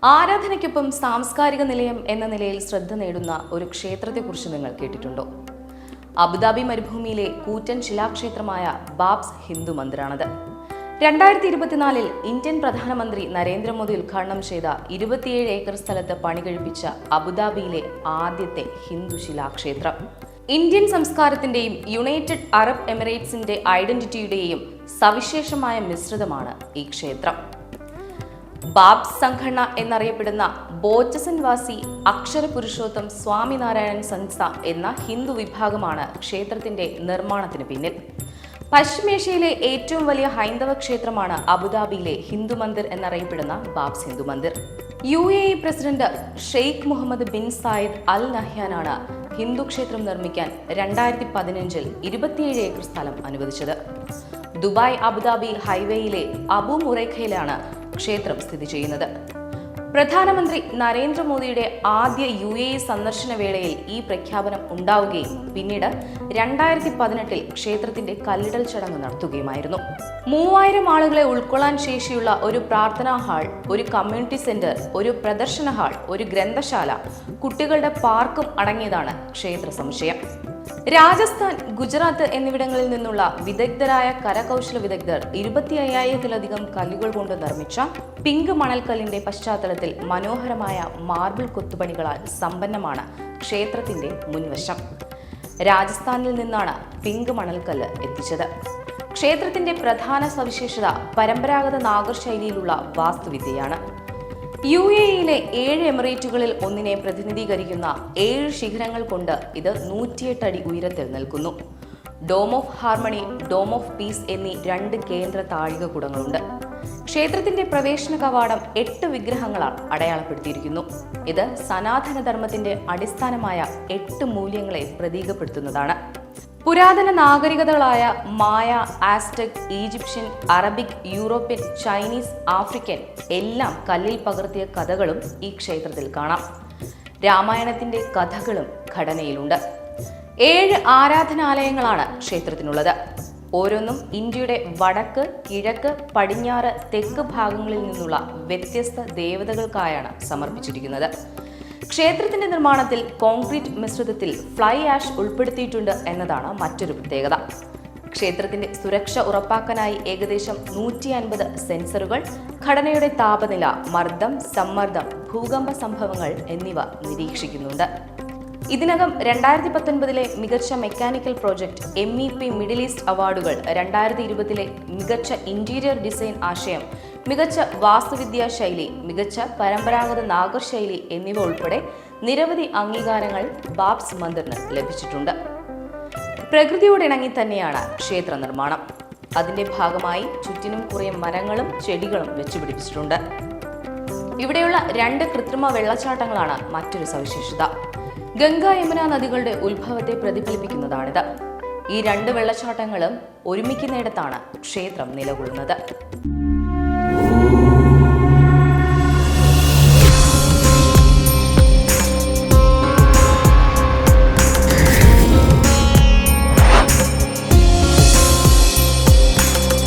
ആരാധനയ്ക്കൊപ്പം സാംസ്കാരിക നിലയം എന്ന നിലയിൽ ശ്രദ്ധ നേടുന്ന ഒരു ക്ഷേത്രത്തെക്കുറിച്ച് നിങ്ങൾ കേട്ടിട്ടുണ്ടോ? അബുദാബി മരുഭൂമിയിലെ കൂറ്റൻ ശിലാക്ഷേത്രമായ ബാബ്സ് ഹിന്ദു മന്ദിറാണത്. 2024 ഇന്ത്യൻ പ്രധാനമന്ത്രി നരേന്ദ്രമോദി ഉദ്ഘാടനം ചെയ്ത 27 ഏക്കർ സ്ഥലത്ത് പണി കഴിപ്പിച്ച അബുദാബിയിലെ ആദ്യത്തെ ഹിന്ദു ശിലാക്ഷേത്രം. ഇന്ത്യൻ സംസ്കാരത്തിന്റെയും യുണൈറ്റഡ് അറബ് എമിറേറ്റ്സിന്റെ ഐഡന്റിറ്റിയുടെയും സവിശേഷമായ മിശ്രിതമാണ് ഈ ക്ഷേത്രം. ബാബ്സ് സംഘടന എന്നറിയപ്പെടുന്ന ബോച്ചസൻവാസി അക്ഷരപുരുഷോത്തം സ്വാമിനാരായണൻ സൻസ എന്ന ഹിന്ദു വിഭാഗമാണ് ക്ഷേത്രത്തിന്റെ നിർമ്മാണത്തിന് പിന്നിൽ. പശ്ചിമേഷ്യയിലെ ഏറ്റവും വലിയ ഹൈന്ദവ ക്ഷേത്രമാണ് അബുദാബിയിലെ ഹിന്ദു മന്ദിർ എന്നറിയപ്പെടുന്ന BAPS Hindu Mandir. UAE president Sheikh Mohamed bin Zayed Al നഹ്യാനാണ് ഹിന്ദു ക്ഷേത്രം നിർമ്മിക്കാൻ 2015 27 ഏക്കർ സ്ഥലം അനുവദിച്ചത്. ദുബായ് അബുദാബി ഹൈവേയിലെ അബു മുറൈഖയിലാണ് ക്ഷേത്രം സ്ഥിതി ചെയ്യുന്നത്. പ്രധാനമന്ത്രി നരേന്ദ്രമോദിയുടെ ആദ്യ UAE സന്ദർശന വേളയിൽ ഈ പ്രഖ്യാപനം ഉണ്ടാവുകയും പിന്നീട് 2018 ക്ഷേത്രത്തിന്റെ കല്ലിടൽ ചടങ്ങ് നടത്തുകയുമായിരുന്നു. 3000 ആളുകളെ ഉൾക്കൊള്ളാൻ ശേഷിയുള്ള ഒരു പ്രാർത്ഥനാ ഹാൾ, ഒരു കമ്മ്യൂണിറ്റി സെന്റർ, ഒരു പ്രദർശന ഹാൾ, ഒരു ഗ്രന്ഥശാല, കുട്ടികളുടെ പാർക്കും അടങ്ങിയതാണ് ക്ഷേത്ര സമുച്ചയം. രാജസ്ഥാൻ, ഗുജറാത്ത് എന്നിവിടങ്ങളിൽ നിന്നുള്ള വിദഗ്ധരായ കരകൗശല വിദഗ്ധർ 25,000-ലധികം കല്ലുകൾ കൊണ്ട് നിർമ്മിച്ച പിങ്ക് മണൽക്കല്ലിന്റെ പശ്ചാത്തലത്തിൽ മനോഹരമായ മാർബിൾ കൊത്തുപണികളാൽ സമ്പന്നമാണ് ക്ഷേത്രത്തിന്റെ മുൻവശം. രാജസ്ഥാനിൽ നിന്നാണ് പിങ്ക് മണൽക്കല്ല് എത്തിച്ചത്. ക്ഷേത്രത്തിന്റെ പ്രധാന സവിശേഷത പരമ്പരാഗത നാഗർ ശൈലിയിലുള്ള വാസ്തുവിദ്യയാണ്. UAEയിലെ 7 എമിറേറ്റുകളിൽ ഒന്നിനെ പ്രതിനിധീകരിക്കുന്ന 7 ശിഖരങ്ങൾ കൊണ്ട് ഇത് 108 അടി ഉയരത്തിൽ നിൽക്കുന്നു. Dome of harmony, dome of peace എന്നീ 2 കേന്ദ്ര താഴികക്കുടങ്ങളുണ്ട്. ക്ഷേത്രത്തിന്റെ പ്രവേശന കവാടം 8 വിഗ്രഹങ്ങളാൽ അടയാളപ്പെടുത്തിയിരിക്കുന്നു. ഇത് സനാതനധർമ്മത്തിന്റെ അടിസ്ഥാനമായ 8 മൂല്യങ്ങളെ പ്രതീകപ്പെടുത്തുന്നതാണ്. പുരാതന നാഗരികതകളായ Maya, Aztec, Egyptian, Arabic, European, Chinese, African എല്ലാം കല്ലിൽ പകർത്തിയ കഥകളും ഈ ക്ഷേത്രത്തിൽ കാണാം. രാമായണത്തിന്റെ കഥകളും ഘടനയിലുണ്ട്. 7 ആരാധനാലയങ്ങളാണ് ക്ഷേത്രത്തിനുള്ളത്. ഓരോന്നും ഇന്ത്യയുടെ വടക്ക്, കിഴക്ക്, പടിഞ്ഞാറ്, തെക്ക് ഭാഗങ്ങളിൽ നിന്നുള്ള വ്യത്യസ്ത ദേവതകൾക്കായാണ് സമർപ്പിച്ചിരിക്കുന്നത്. ക്ഷേത്രത്തിന്റെ നിർമ്മാണത്തിൽ കോൺക്രീറ്റ് മിശ്രിതത്തിൽ ഫ്ലൈ ആഷ് ഉൾപ്പെടുത്തിയിട്ടുണ്ട് എന്നതാണ് മറ്റൊരു പ്രത്യേകത. ക്ഷേത്രത്തിന്റെ സുരക്ഷ ഉറപ്പാക്കാനായി ഏകദേശം 150 സെൻസറുകൾ ഘടനയുടെ താപനില, മർദ്ദം, സമ്മർദ്ദം, ഭൂകമ്പ സംഭവങ്ങൾ എന്നിവ നിരീക്ഷിക്കുന്നുണ്ട്. ഇതിനകം 2019 മികച്ച mechanical project, MEP middle east അവാർഡുകൾ, 2020 മികച്ച ഇന്റീരിയർ ഡിസൈൻ ആശയം, മികച്ച വാസ്തുവിദ്യാ ശൈലി, മികച്ച പരമ്പരാഗത നാഗർ ശൈലി എന്നിവ ഉൾപ്പെടെ നിരവധി അംഗീകാരങ്ങൾ ബാബ്സ് മന്ദിറിന് ലഭിച്ചിട്ടുണ്ട്. പ്രകൃതിയോടിണങ്ങി തന്നെയാണ് ക്ഷേത്ര നിർമ്മാണം. അതിന്റെ ഭാഗമായി ചുറ്റിനും കുറേ മരങ്ങളും ചെടികളും വെച്ചുപിടിപ്പിച്ചിട്ടുണ്ട്. ഇവിടെയുള്ള 2 കൃത്രിമ വെള്ളച്ചാട്ടങ്ങളാണ് മറ്റൊരു സവിശേഷത. ഗംഗ, യമുന നദികളുടെ ഉത്ഭവത്തെ പ്രതിഫലിപ്പിക്കുന്നതാണിത്. ഈ 2 വെള്ളച്ചാട്ടങ്ങളും ഒരുമിക്കുന്നിടത്താണ് ക്ഷേത്രം നിലകൊള്ളുന്നത്.